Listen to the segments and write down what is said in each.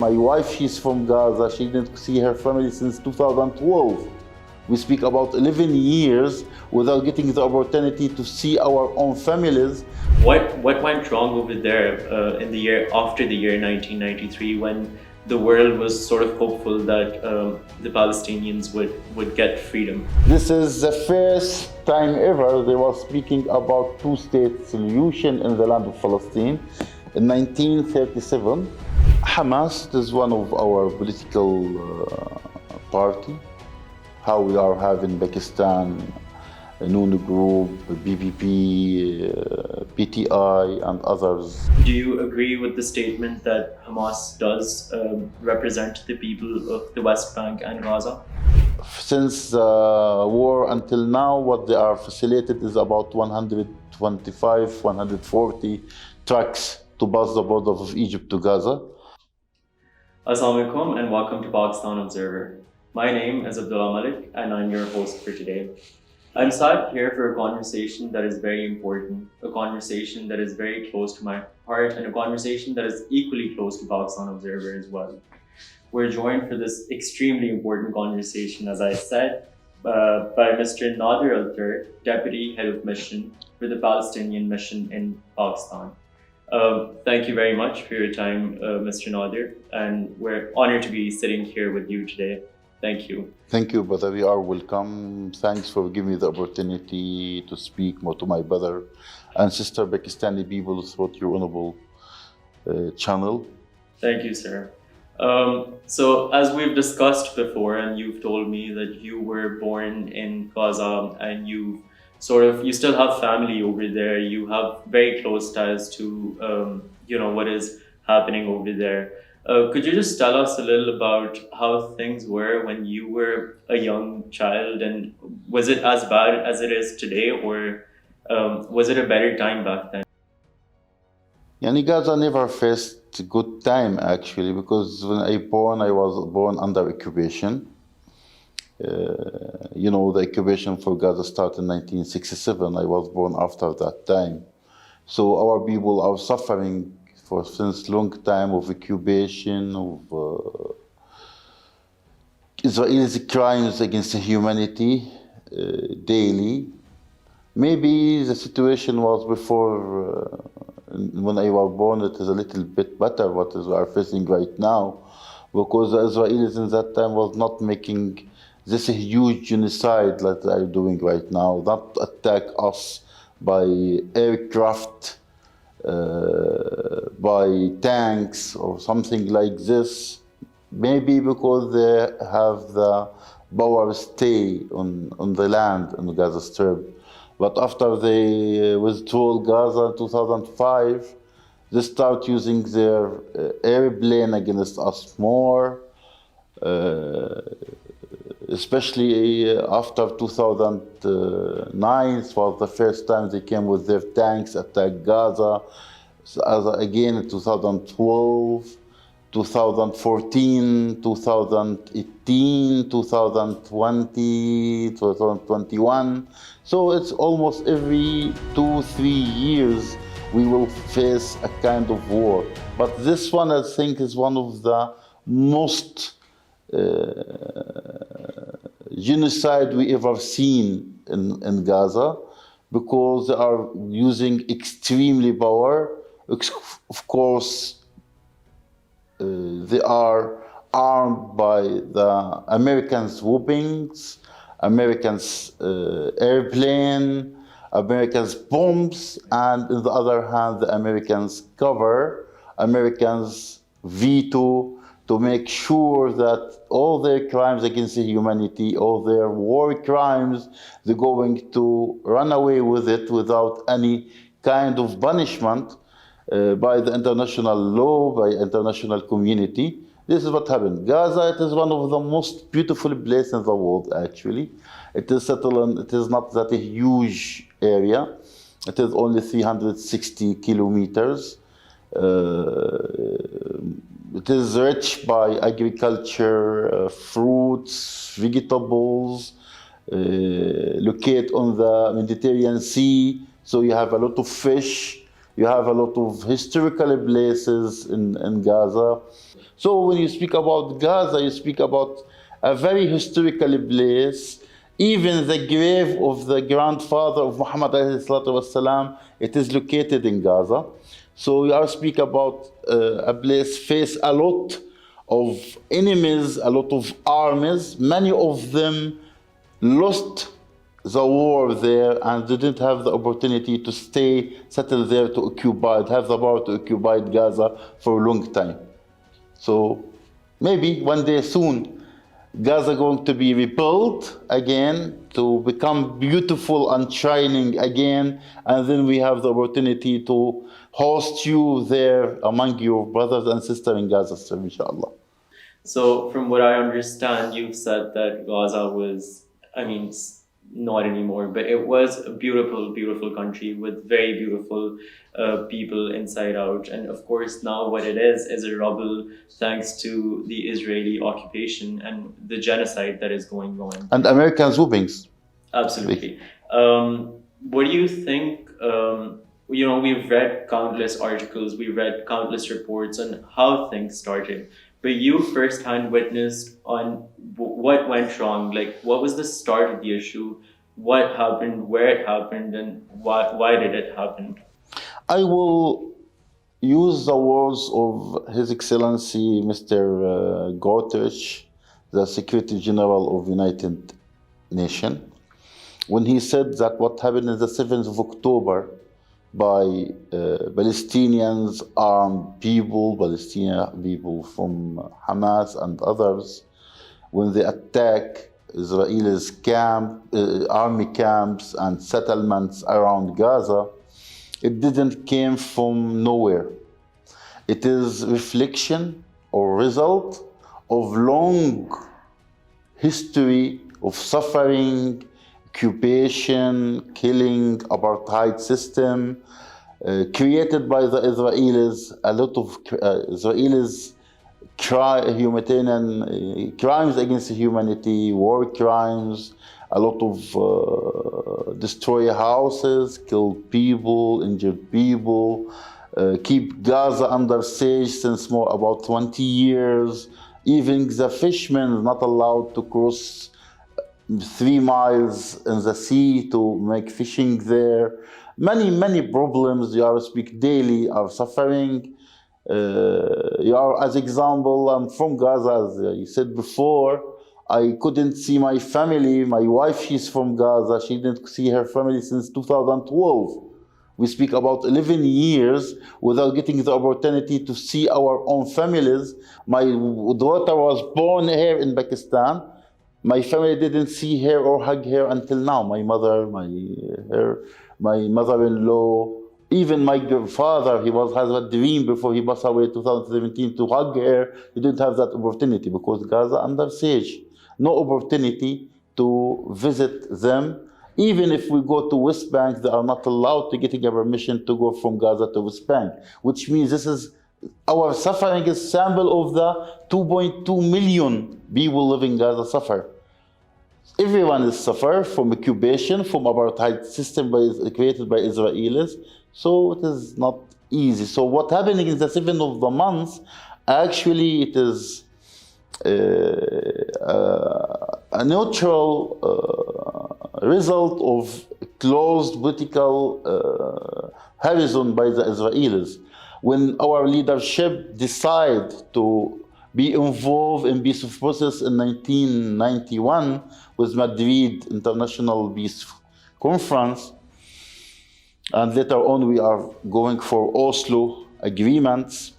My wife, she's from Gaza. She didn't see her family since 2012. We speak about 11 years without getting the opportunity to see our own families. What went wrong over there in the year after the year 1993 when the world was sort of hopeful that the Palestinians would get freedom? This is the first time ever they were speaking about two-state solution in the land of Palestine in 1937. Hamas is one of our political party. How we are having Pakistan, Noon Group, BPP, PTI, and others. Do you agree with the statement that Hamas does represent the people of the West Bank and Gaza? Since the war until now, what they are facilitated is about 125, 140 trucks to pass the border of Egypt to Gaza. Assalamu alaikum and welcome to Pakistan Observer. My name is Abdullah Malik and I'm your host for today. I'm sat here for a conversation that is very important, a conversation that is very close to my heart, and a conversation that is equally close to Pakistan Observer as well. We're joined for this extremely important conversation, as I said, by Mr. Nader Al Turk, Deputy Head of Mission for the Palestinian Mission in Pakistan. Thank you very much for your time, Mr. Nader, and we're honored to be sitting here with you today. Thank you. Thank you, brother. You are welcome. Thanks for giving me the opportunity to speak more to my brother and sister Pakistani people through your honorable channel. Thank you, sir. So as we've discussed before, and you've told me that you were born in Gaza and you still have family over there. You have very close ties to, what is happening over there. Could you just tell us a little about how things were when you were a young child, and was it as bad as it is today, or was it a better time back then? Yani Gaza never faced a good time actually, because when I was born under occupation. The occupation for Gaza started in 1967. I was born after that time. So our people are suffering since long time of occupation, of Israel's crimes against humanity daily. Maybe the situation was before, when I was born, it is a little bit better what we are facing right now, because the Israelis in that time was not making this huge genocide that they are doing right now, not attack us by aircraft, by tanks or something like this. Maybe because they have the power stay on the land in Gaza Strip. But after they withdrew Gaza in 2005, they start using their airplane against us more. Especially after 2009, it was the first time they came with their tanks, attacked Gaza. So again in 2012, 2014, 2018, 2020, 2021. So it's almost every 2-3 years we will face a kind of war. But this one, I think, is one of the most genocide we ever seen in Gaza, because they are using extremely power. Of course, they are armed by the Americans' weapons, Americans' airplane, Americans' bombs, and on the other hand, the Americans cover, Americans veto, to make sure that all their crimes against humanity, all their war crimes, they're going to run away with it without any kind of punishment by the international law, by international community. This is what happened. Gaza, it is one of the most beautiful places in the world, actually. It is settled, it is not that a huge area. It is only 360 kilometers. It is rich by agriculture, fruits, vegetables, located on the Mediterranean Sea, so you have a lot of fish. You have a lot of historical places in Gaza. So when you speak about Gaza, you speak about a very historical place. Even the grave of the grandfather of Muhammad alayhi salatu wasalam, it is located in Gaza. So we are speaking about a place face a lot of enemies, a lot of armies. Many of them lost the war there and didn't have the opportunity to stay, settle there, to occupy, have the power to occupy Gaza for a long time. So maybe one day soon, Gaza going to be rebuilt again to become beautiful and shining again, and then we have the opportunity to host you there among your brothers and sisters in Gaza, inshallah. So, from what I understand, you've said that Gaza was, not anymore, but it was a beautiful, beautiful country with very beautiful people inside out. And of course, now what it is a rubble thanks to the Israeli occupation and the genocide that is going on. And American swoopings. Absolutely. What do you think? We've read countless articles, we've read countless reports on how things started. But you firsthand witnessed on what went wrong. Like, what was the start of the issue? What happened? Where it happened? And why did it happen? I will use the words of His Excellency Mr. Guterres, the Secretary General of United Nations, when he said that what happened on the 7th of October by Palestinians, armed people, Palestinian people from Hamas and others, when they attack Israel's army camps and settlements around Gaza, it didn't came from nowhere. It is reflection or result of long history of suffering, occupation, killing, apartheid system, created by the Israelis. A lot of Israelis humanitarian crimes against humanity, war crimes, a lot of destroy houses, kill people, injure people, keep Gaza under siege since about 20 years. Even the fishermen not allowed to cross 3 miles in the sea to make fishing there. Many problems you are speak daily are suffering. As example, I'm from Gaza, as I said before. I couldn't see my family. My wife, she's from Gaza. She didn't see her family since 2012. We speak about 11 years without getting the opportunity to see our own families. My daughter was born here in Pakistan. My family didn't see her or hug her until now. My mother, my mother-in-law, even my father, has a dream before he passed away in 2017 to hug her. He didn't have that opportunity because Gaza under siege. No opportunity to visit them. Even if we go to West Bank, they are not allowed to get a permission to go from Gaza to West Bank, which means this is our suffering is sample of the 2.2 million people living in Gaza suffer. Everyone is suffer from occupation, from apartheid system created by Israelis. So it is not easy. So what happening in the 7th of the month, actually it is a neutral result of closed political horizon by the Israelis. When our leadership decide to be involved in peace process in 1991 with Madrid International Peace Conference, and later on we are going for Oslo agreements,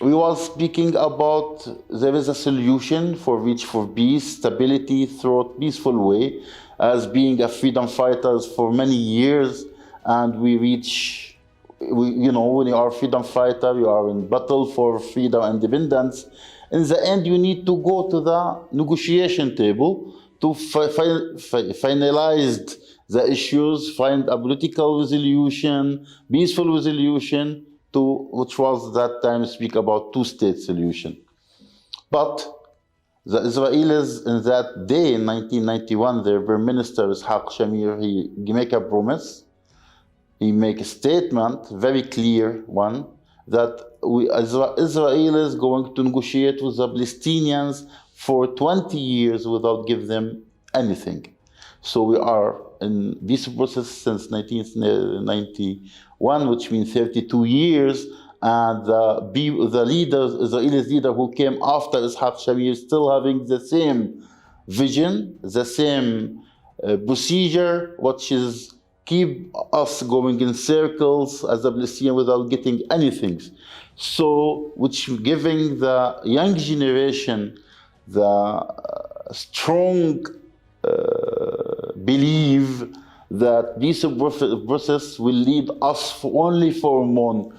we were speaking about there is a solution for peace, stability through a peaceful way, as being a freedom fighters for many years, and when you are a freedom fighter, you are in battle for freedom and independence. In the end, you need to go to the negotiation table to finalize the issues, find a political resolution, peaceful resolution, which was that time speak about two-state solution. But the Israelis in that day, in 1991, their Prime Minister Ishaq Shamir, he make a promise he make a statement, very clear one, that Israel is going to negotiate with the Palestinians for 20 years without give them anything. So we are in this process since 1991, which means 32 years, and the Israeli leader who came after Ishaq Shamir still having the same vision, the same procedure, which is keep us going in circles as a Palestinian without getting anything. So, which giving the young generation the strong belief that this process will lead us only for more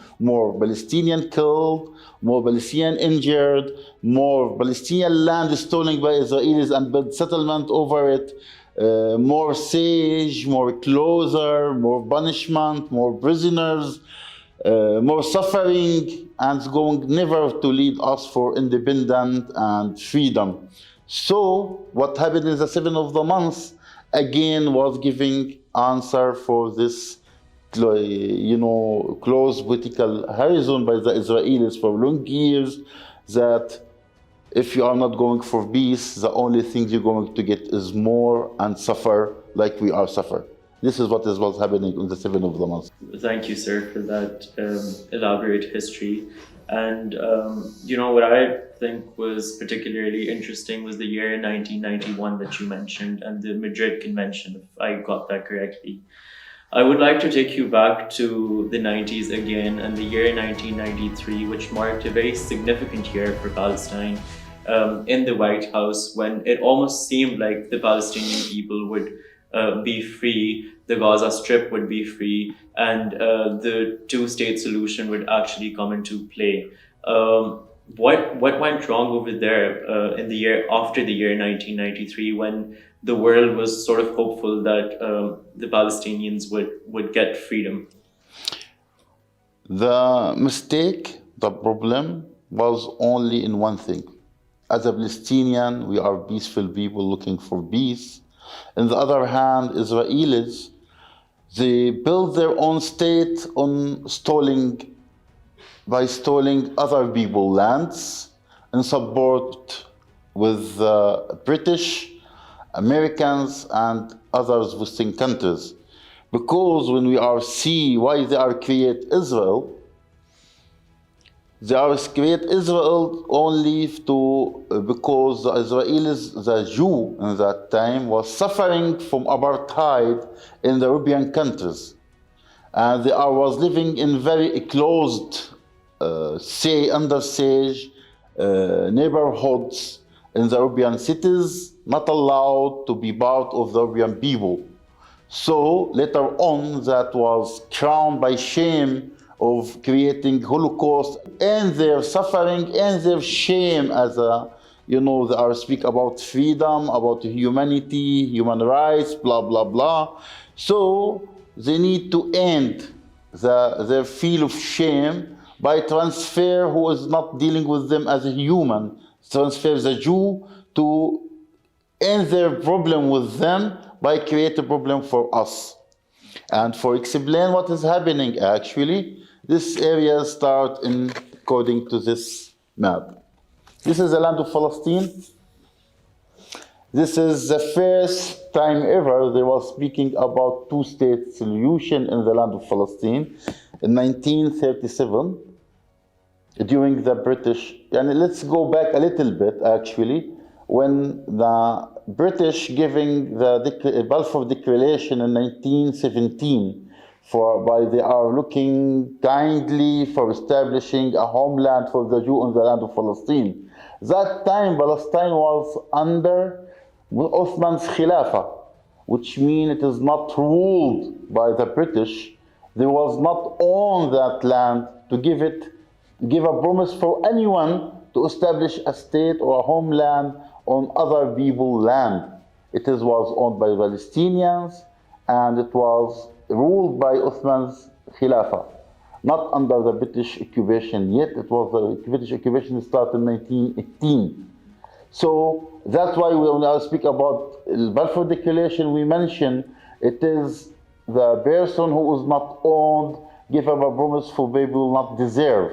Palestinian killed, more Palestinian injured, more Palestinian land stolen by Israelis and build settlement over it, more siege, more closer, more punishment, more prisoners, more suffering, and it's going never to lead us for independence and freedom. So what happened in the 7th of the month again was giving answer for this, close political horizon by the Israelis for long years, that if you are not going for peace, the only thing you're going to get is more and suffer like we are suffering. This is what was happening on the 7th of the month. Thank you, sir, for that elaborate history. And, what I think was particularly interesting was the year 1991 that you mentioned and the Madrid Convention, if I got that correctly. I would like to take you back to the 90s again and the year 1993, which marked a very significant year for Palestine in the White House, when it almost seemed like the Palestinian people would be free, the Gaza Strip would be free, and the two-state solution would actually come into play. What went wrong over there in the year after the year 1993, when the world was sort of hopeful that the Palestinians would get freedom? The mistake, the problem was only in one thing. As a Palestinian, we are peaceful people looking for peace. On the other hand, Israelis, they build their own state on by stalling other people's lands in support with British, Americans, and others Western countries. Because when we see why they are create Israel, they are create Israel only because the Israelis, the Jew in that time, was suffering from apartheid in the European countries. And they was living in very closed, under siege neighborhoods in the European cities, not allowed to be part of the European people. So later on, that was crowned by shame of creating Holocaust and their suffering and their shame as they are speak about freedom, about humanity, human rights, blah, blah, blah. So they need to end their feel of shame by transfer who is not dealing with them as a human, transfer the Jew to end their problem with them by create a problem for us. And for explain what is happening actually, this area starts according to this map. This is the land of Palestine. This is the first time ever they were speaking about two-state solution in the land of Palestine in 1937 during the British. And let's go back a little bit actually, when the British giving the Balfour Declaration in 1917, they are looking kindly for establishing a homeland for the Jew in the land of Palestine. That time, Palestine was under Ottoman's Khilafah, which means it is not ruled by the British. They was not on that land to give a promise for anyone to establish a state or a homeland on other people's land. It was owned by Palestinians, and it was ruled by Ottoman's Khilafah, not under the British occupation yet. It was the British occupation started in 1918. So that's why when I speak about the Balfour Declaration, we mention it is the person who is not owned give him a promise for they will not deserve.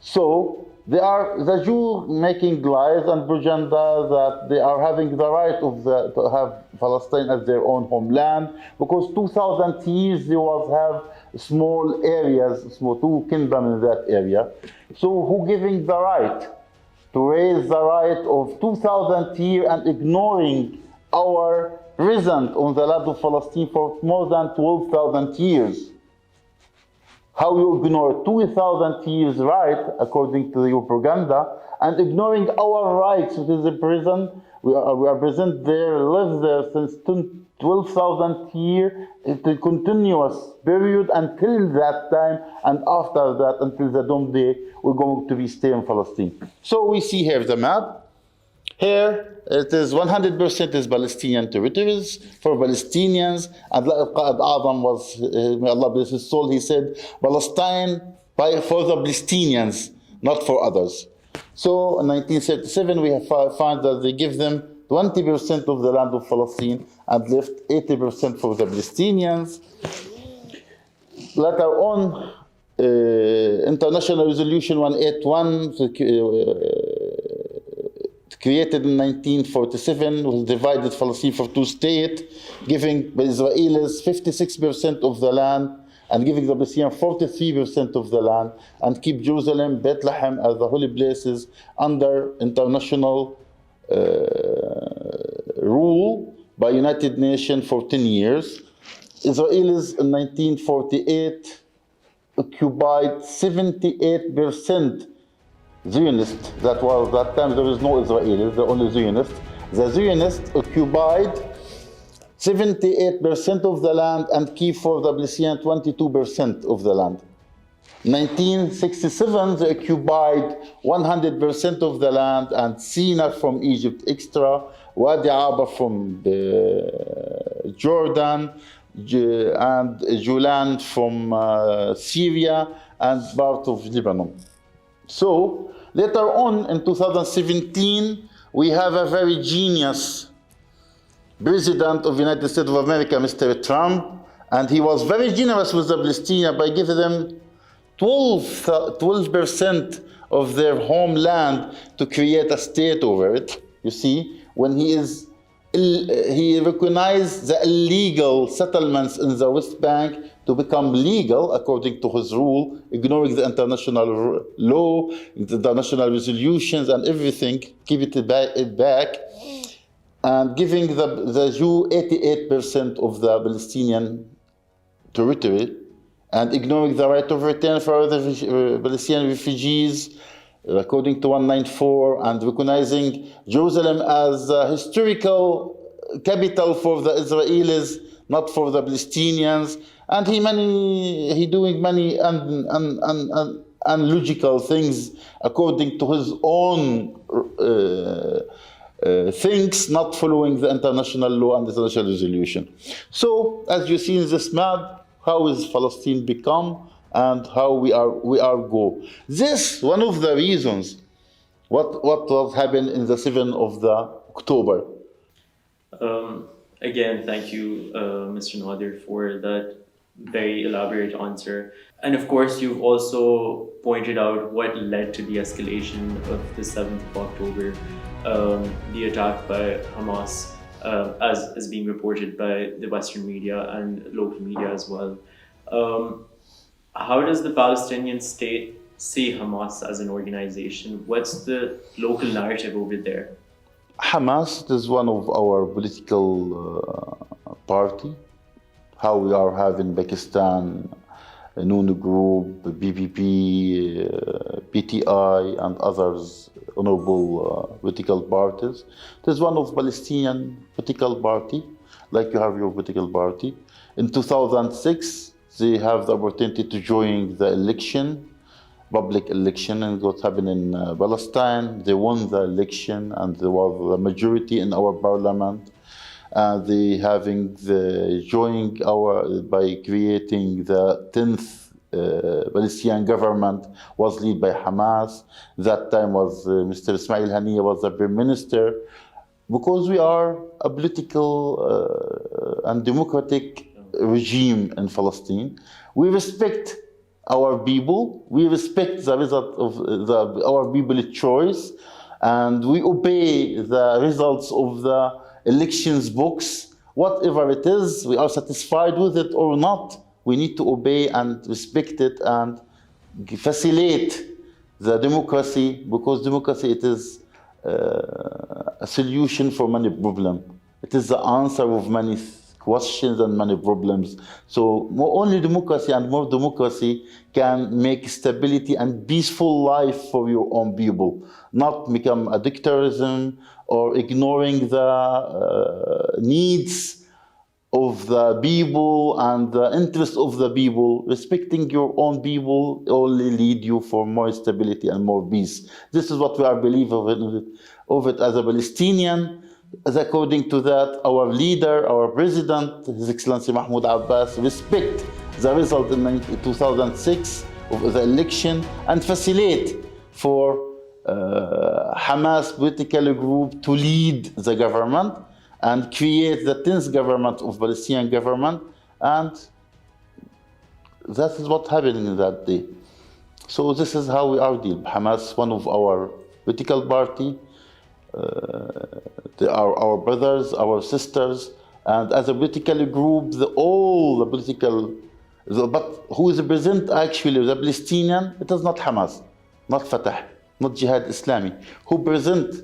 So they are the Jew making lies and propaganda that they are having the right to have Palestine as their own homeland, because 2,000 years they was have small areas, small two kingdoms in that area. So who giving the right to raise the right of 2,000 years and ignoring our presence on the land of Palestine for more than 12,000 years? How you ignore 2,000 years right, according to your propaganda, and ignoring our rights, which is a prison. We are present there, live there since 12,000 years. It's a continuous period until that time, and after that, until the doomsday, we're going to be staying in Palestine. So we see here the map. Here, it is 100% is Palestinian territories for Palestinians. And Al-Qa'id A'zam was, may Allah bless his soul, he said, Palestine for the Palestinians, not for others. So in 1937, we have found that they give them 20% of the land of Palestine and left 80% for the Palestinians. Later on, International Resolution 181, created in 1947, was divided Palestine for two states, giving the Israelis 56% of the land and giving the Palestinians 43% of the land, and keep Jerusalem, Bethlehem as the holy places under international rule by United Nations for 10 years. Israelis in 1948 occupied 78%. Zionists, that time there is no Israelis, the only Zionists. The Zionists occupied 78% of the land and keep for the Palestinians 22% of the land. 1967, they occupied 100% of the land, and Sinai from Egypt extra, Wadi Aba from Jordan, and Julan from Syria, and part of Lebanon. So later on in 2017, we have a very genius President of the United States of America, Mr. Trump, and he was very generous with the Palestinians by giving them 12% of their homeland to create a state over it. You see, when he recognized the illegal settlements in the West Bank to become legal according to his rule, ignoring the international law, the international resolutions and everything, keep it back, and giving the Jew 88% of the Palestinian territory, and ignoring the right of return for other Palestinian refugees, according to 194, and recognizing Jerusalem as a historical capital for the Israelis, not for the Palestinians. And he doing many unlogical things according to his own things, not following the international law and the international resolution. So, as you see in this map, how is Palestine become and how we are go. This one of the reasons what was happened in the 7th of the October. Again, thank you, Mr. Nader, for that very elaborate answer. And of course, you've also pointed out what led to the escalation of the 7th of October, the attack by Hamas, as being reported by the Western media and local media as well. How does the Palestinian state see Hamas as an organization? What's the local narrative over there? Hamas is one of our political party. How we are having Pakistan, Noon Group, BPP, PTI, and others honorable political parties. It is one of Palestinian political party, like you have your political party. In 2006, they have the opportunity to join the election, public election, and what happened in Palestine. They won the election, and there was a majority in our parliament. They having joining by creating the 10th Palestinian government was led by Hamas. That time was Mr. Ismail Haniyeh was the prime minister. Because we are a political and democratic regime in Palestine. We respect our people. We respect the result of our people's choice, and we obey the results of the elections books. Whatever it is, we are satisfied with it or not. We need to obey and respect it and facilitate the democracy, because democracy, it is a solution for many problems. It is the answer of many questions and many problems. So only democracy and more democracy can make stability and peaceful life for your own people, not become a dictatorism or ignoring the needs of the people and the interests of the people. Respecting your own people only lead you for more stability and more peace. This is what we are believe of it as a Palestinian. As according to that, our leader, our president, His Excellency Mahmoud Abbas, respect the result in 2006 of the election and facilitate for Hamas political group to lead the government and create the 10th government of Palestinian government, and that is what happened in that day. So this is how we are deal. Hamas, one of our political party, they are our brothers, our sisters, and as a political group, but who is present actually, the Palestinian, it is not Hamas, not Fatah, not Jihad Islami. Who present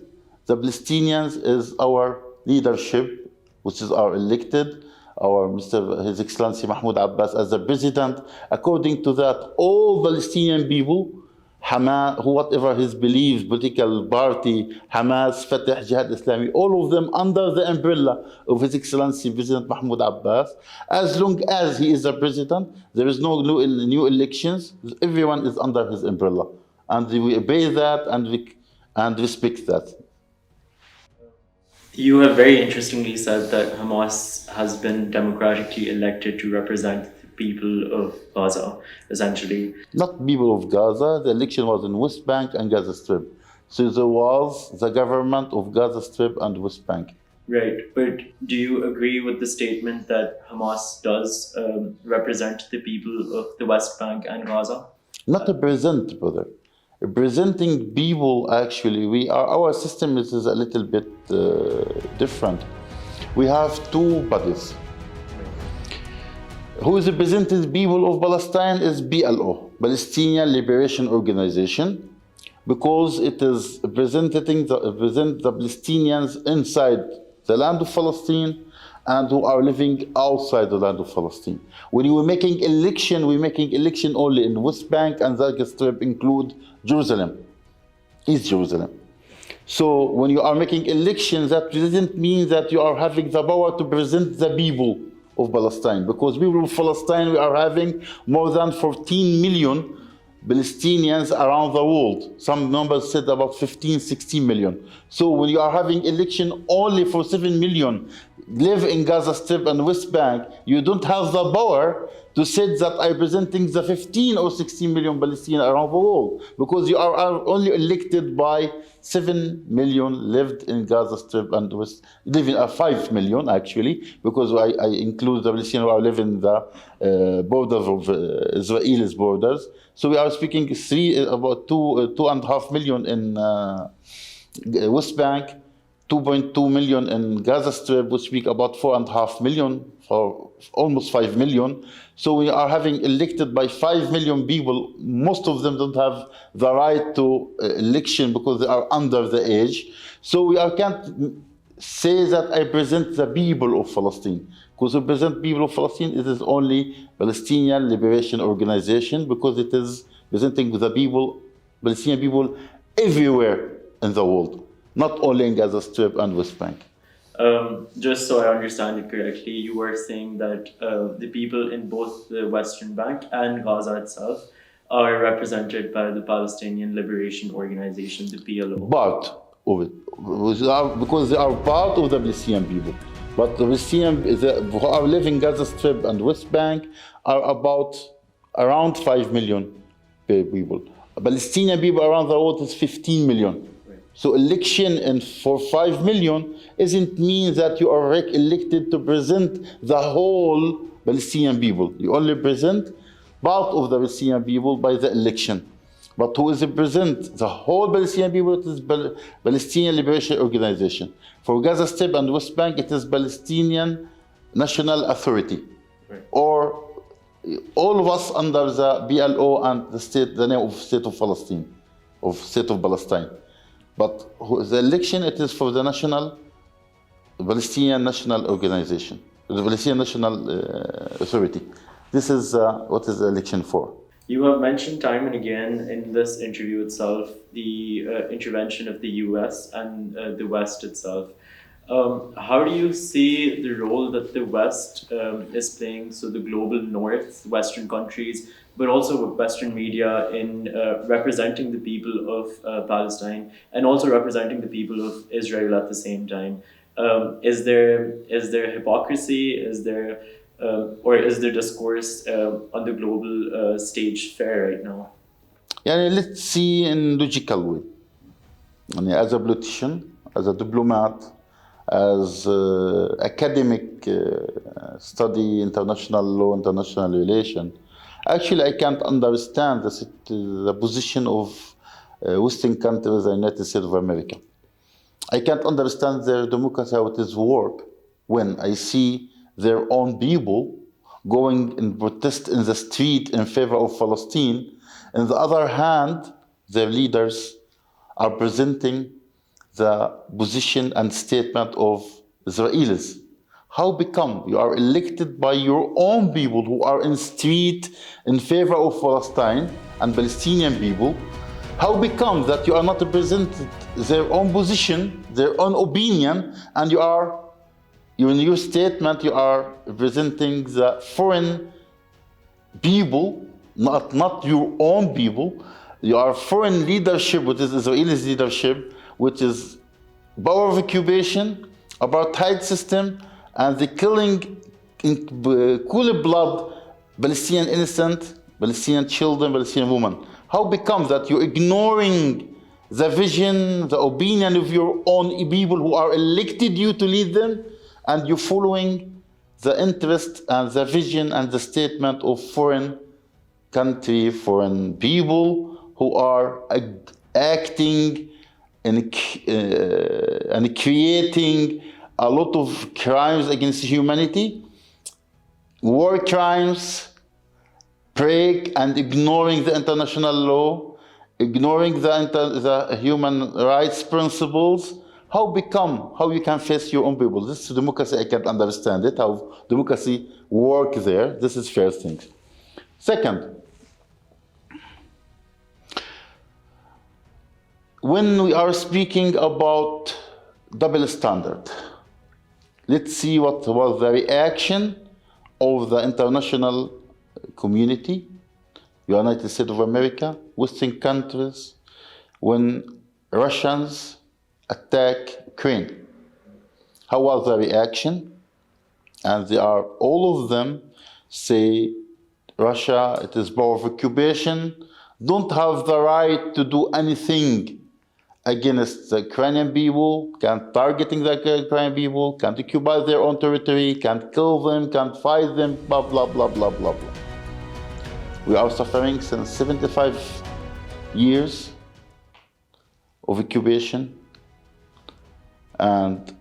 the Palestinians is our leadership, which is our elected, His Excellency Mahmoud Abbas as the president. According to that, all Palestinian people, Hamas, whatever his beliefs, political party, Hamas, Fatah, Jihad Islami, all of them under the umbrella of His Excellency President Mahmoud Abbas. As long as he is the president, there is no new elections, everyone is under his umbrella. And we obey that and respect that. You have very interestingly said that Hamas has been democratically elected to represent the people of Gaza, essentially. Not people of Gaza, the election was in West Bank and Gaza Strip. So there was the government of Gaza Strip and West Bank. Right, but do you agree with the statement that Hamas does represent the people of the West Bank and Gaza? Not represent, brother. Representing people, actually, our system is a little bit different. We have two bodies. Who is representing people of Palestine is PLO, Palestinian Liberation Organization, because it is representing the Palestinians inside the land of Palestine and who are living outside the land of Palestine. When you were making election, we're making election only in West Bank, and Gaza Strip include Jerusalem, East Jerusalem. So when you are making elections, that doesn't mean that you are having the power to present the people of Palestine, because people of Palestine, we are having more than 14 million Palestinians around the world. Some numbers said about 15, 16 million. So when you are having election only for 7 million live in Gaza Strip and West Bank, you don't have the power to say that I'm presenting the 15 or 16 million Palestinians around the world, because you are only elected by 7 million lived in Gaza Strip and West, living 5 million actually, because I include the Palestinians who are living in the borders of Israel's borders. So we are speaking about 2.5 million in West Bank, 2.2 million in Gaza Strip. We speak about 4.5 million, for almost 5 million. So we are having elected by 5 million people. Most of them don't have the right to election because they are under the age. So we can't say that I present the people of Palestine. Because to present people of Palestine, it is only Palestinian Liberation Organization, because it is presenting the people, Palestinian people everywhere in the world, not only in Gaza Strip and West Bank. Just so I understand it correctly, you were saying that the people in both the Western Bank and Gaza itself are represented by the Palestinian Liberation Organization, the PLO. Part of it, because they are part of the Palestinian people. But the Palestinians who are living in Gaza Strip and West Bank are around 5 million people. Palestinian people around the world is 15 million. So election for 5 million isn't mean that you are elected to present the whole Palestinian people. You only represent part of the Palestinian people by the election. But who is represent the whole Palestinian people? It is Palestinian Liberation Organization. For Gaza Strip and West Bank, it is Palestinian National Authority, Right. or all of us under the PLO and the name of State of Palestine, of State of Palestine. But the election, it is for the Palestinian National Organization, the Palestinian National Authority. This is what is the election for. You have mentioned time and again in this interview itself the intervention of the US and the West itself. How do you see the role that the West is playing, so the global North, Western countries, but also Western media in representing the people of Palestine and also representing the people of Israel at the same time? Is there hypocrisy? Or is there discourse on the global stage fair right now? Yeah, let's see in logical way. As a politician, as a diplomat, as academic study international law, international relation, actually I can't understand the position of Western countries, the United States of America. I can't understand their democracy, how it is work, when I see their own people going and protest in the street in favor of Palestine. On the other hand, their leaders are presenting the position and statement of Israelis. How become you are elected by your own people who are in street in favor of Palestine and Palestinian people? How become that you are not representing their own position, their own opinion, and in your statement you are representing the foreign people, not your own people. You are foreign leadership, which is Israeli leadership, which is power of occupation, apartheid system, and the killing in cool blood Palestinian innocent, Palestinian children, Palestinian women. How becomes that you're ignoring the vision, the opinion of your own people who are elected you to lead them, and you're following the interest and the vision and the statement of foreign country, foreign people who are acting and creating a lot of crimes against humanity, war crimes, break and ignoring the international law, ignoring the human rights principles. How you can face your own people? This is democracy, I can't understand it, how democracy work there. This is first thing. Second, when we are speaking about double standard, let's see what was the reaction of the international community, United States of America, Western countries, when Russians attack Ukraine. How was the reaction? And all of them say, Russia, it is power of occupation, don't have the right to do anything against the Ukrainian people, can't targeting the Ukrainian people, can't occupy their own territory, can't kill them, can't fight them, blah, blah, blah, blah, blah, blah. We are suffering since 75 years of occupation, and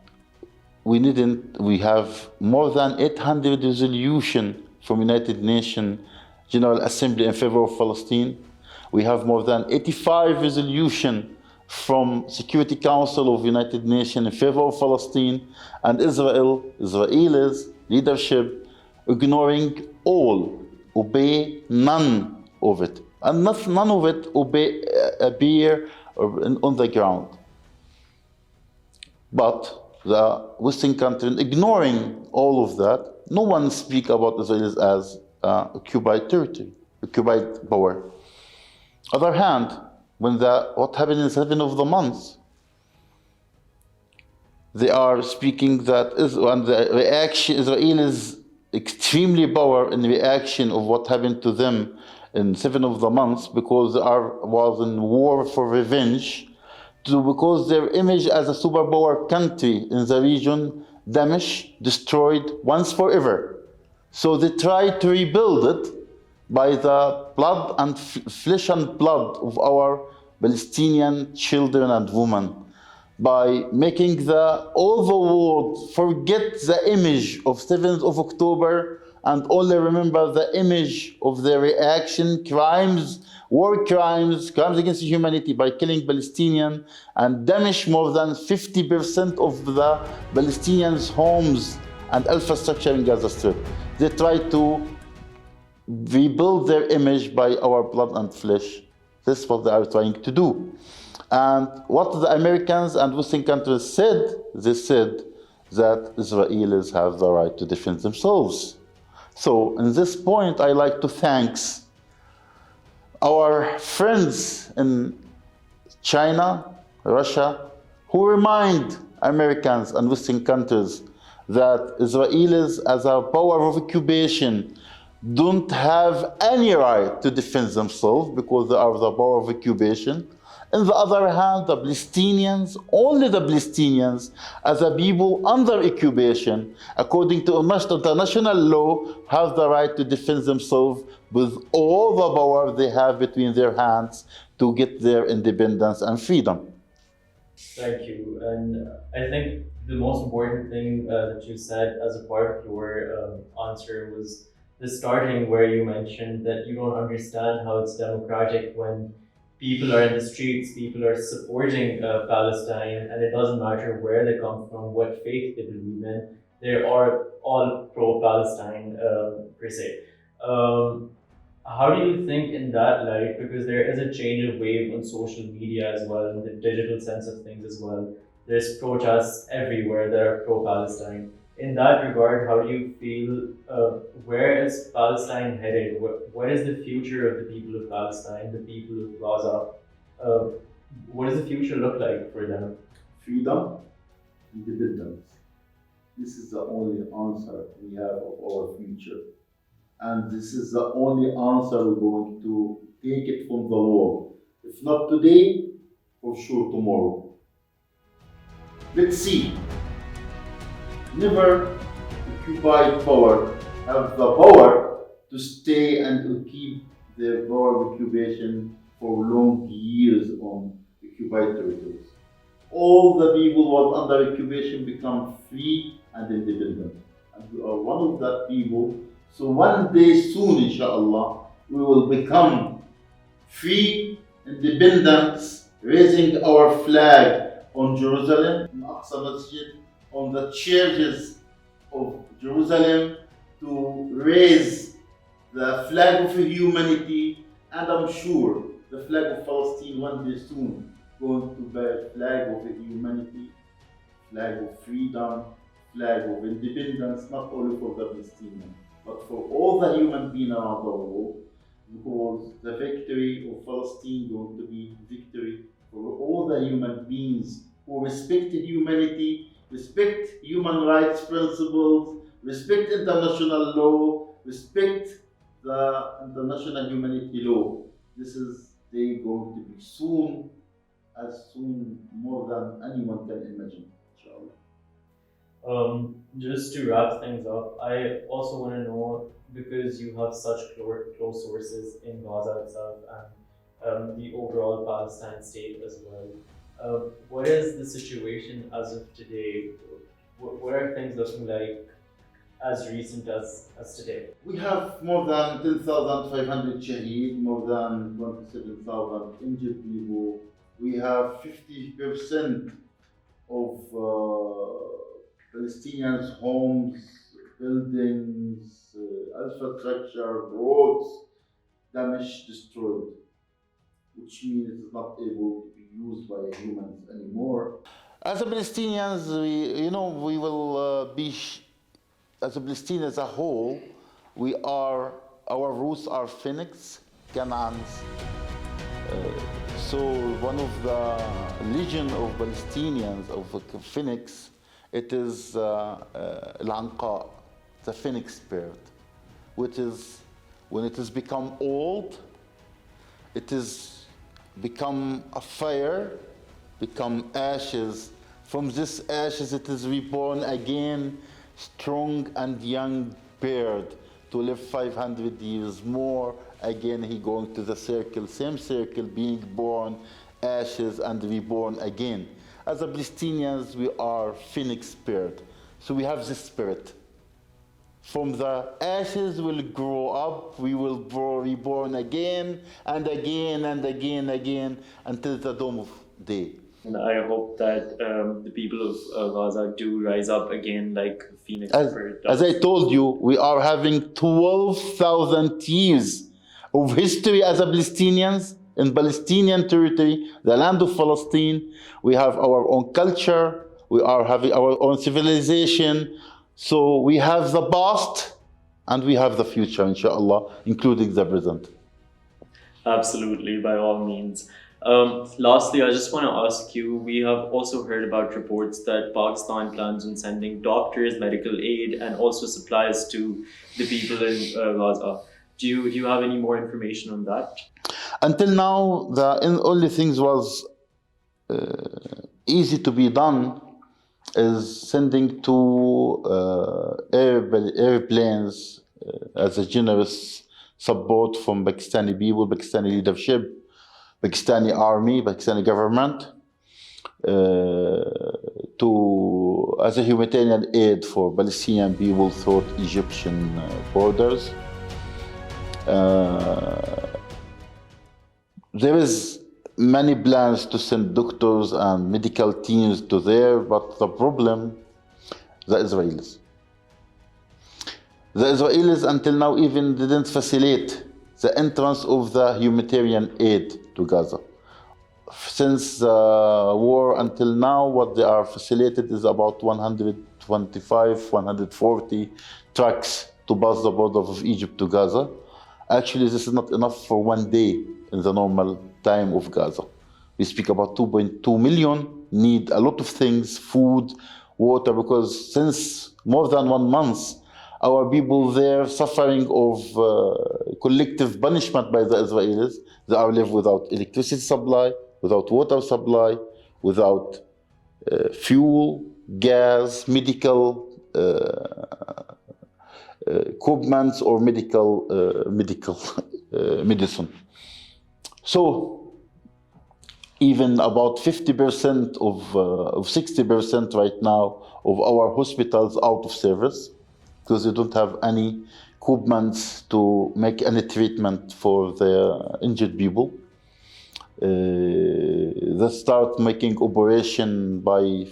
we have more than 800 resolutions from United Nations General Assembly in favor of Palestine. We have more than 85 resolutions from Security Council of United Nations in favor of Palestine, and Israelis leadership ignoring all, obey none of it, and none of it appear on the ground. But the Western countries ignoring all of that, no one speaks about Israelis as occupied territory, occupied power. Other hand, when what happened in 7 of the month, they are speaking that and the reaction, Israelis extremely power in reaction of what happened to them in 7 of the month, because they was in war for revenge, because their image as a superpower country in the region damaged, destroyed once forever. So they try to rebuild it by the blood and flesh and blood of our Palestinian children and women, by making all the world forget the image of 7th of October and only remember the image of their reaction, crimes, war crimes, crimes against humanity by killing Palestinians and damage more than 50% of the Palestinians' homes and infrastructure in Gaza Strip. They try to rebuild their image by our blood and flesh. This is what they are trying to do. And what the Americans and Western countries said, they said that Israelis have the right to defend themselves. So in this point, I like to thank our friends in China, Russia, who remind Americans and Western countries that Israelis as a power of occupation don't have any right to defend themselves because they are the power of occupation. On the other hand, the Palestinians, only the Palestinians, as a people under occupation, according to international law, have the right to defend themselves with all the power they have between their hands to get their independence and freedom. Thank you. And I think the most important thing that you said as a part of your answer was the starting, where you mentioned that you don't understand how it's democratic when people are in the streets, people are supporting Palestine, and it doesn't matter where they come from, what faith they believe in. They are all pro-Palestine per se. How do you think in that light, because there is a change of wave on social media as well, in the digital sense of things as well. There's protests everywhere that are pro-Palestine. In that regard, how do you feel, where is Palestine headed? What is the future of the people of Palestine, the people of Gaza? What does the future look like for them? Freedom, independence. This is the only answer we have of our future. And this is the only answer we're going to take it from the world. If not today, for sure tomorrow. Let's see. Never occupied power have the power to stay and to keep their power of occupation for long years on occupied territories. All the people who are under occupation become free and independent. And we are one of that people. So one day soon, inshallah, we will become free, independent, raising our flag on Jerusalem, in Aqsa Masjid, on the churches of Jerusalem, to raise the flag of humanity, and I'm sure the flag of Palestine one day soon going to be a flag of humanity, flag of freedom, flag of independence, not only for the Palestinians, but for all the human beings around the world, because the victory of Palestine is going to be victory for all the human beings who respect humanity, respect human rights principles, respect international law, respect the international humanity law. This is day going to be soon, as soon more than anyone can imagine, inshallah. Just to wrap things up, I also want to know, because you have such close sources in Gaza itself and the overall Palestine state as well, what is the situation as of today? What are things looking like as recent as today? We have more than 10,500 shaheed, more than 27,000 injured people. We have 50% of Palestinians' homes, buildings, infrastructure, roads damaged, destroyed, which means it is not able to be used by humans anymore. As a Palestinians, we will be, as a Palestine as a whole, our roots are Phoenix, Canaans. So one of the legion of Palestinians of Phoenix, it is Al-Anqa, the Phoenix spirit, which is, when it has become old, it is become a fire, become ashes. From this ashes it is reborn again, strong and young prepared to live 500 years more. Again, he going to the circle, same circle, being born, ashes, and reborn again. As a Palestinians, we are phoenix spirit. So we have this spirit. From the ashes we'll grow up, we will grow reborn again and again and again, until the dawn of day. And I hope that the people of Gaza do rise up again like Phoenix Bird As does. I told you, we are having 12,000 years of history as a Palestinians in Palestinian territory, the land of Palestine. We have our own culture, we are having our own civilization. So we have the past and we have the future, inshallah, including the present. Absolutely, by all means. Lastly, I just want to ask you, we have also heard about reports that Pakistan plans on sending doctors, medical aid, and also supplies to the people in Gaza. Do you have any more information on that? Until now, the only things was easy to be done is sending two airplanes as a generous support from Pakistani people, Pakistani leadership, Pakistani army, Pakistani government, as a humanitarian aid for Palestinian people through Egyptian borders. There is many plans to send doctors and medical teams to there, but the problem, the Israelis. The Israelis until now even didn't facilitate the entrance of the humanitarian aid to Gaza. Since the war until now, what they are facilitated is about 125, 140 trucks to pass the border of Egypt to Gaza. Actually, this is not enough for one day in the normal time of Gaza. We speak about 2.2 million, need a lot of things, food, water, because since more than 1 month, our people there suffering of collective punishment by the Israelis. They are live without electricity supply, without water supply, without fuel, gas, medical equipment or medical medicine. So even about 50% of 60% right now of our hospitals out of service because they don't have any equipment to make any treatment for the injured people. They start making operation by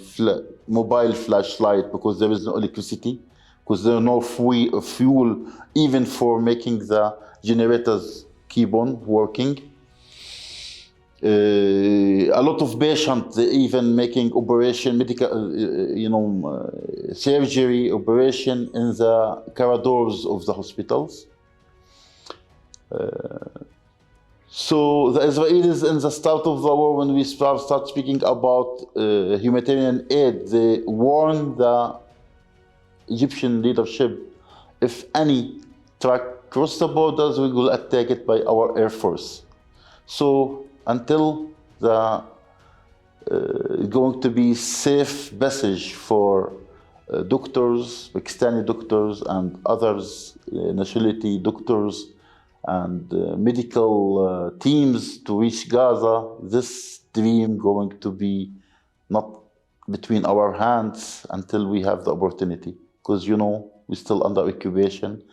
mobile flashlight because there is no electricity, because there is no fuel even for making the generators keep on working. A lot of patients even making operation, medical, surgery operation in the corridors of the hospitals. So the Israelis in the start of the war, when we start speaking about humanitarian aid, they warned the Egyptian leadership, if any truck cross the borders, we will attack it by our Air Force. So until the going to be safe passage for doctors, Pakistani doctors and others, nationality doctors and medical teams to reach Gaza, this dream going to be not between our hands until we have the opportunity. Because, we're still under occupation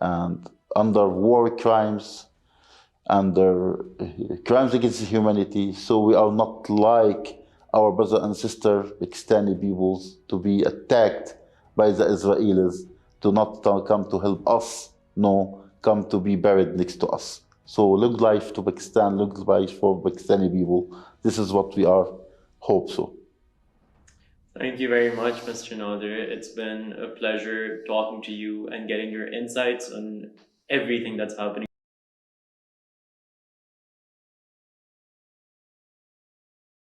and under war crimes, under crimes against humanity. So we are not like our brothers and sisters, Pakistani peoples, to be attacked by the Israelis, to not come to help us, no, come to be buried next to us. So long life to Pakistan, long life for Pakistani people. This is what we are hope so. Thank you very much, Mr. Nader. It's been a pleasure talking to you and getting your insights on everything that's happening.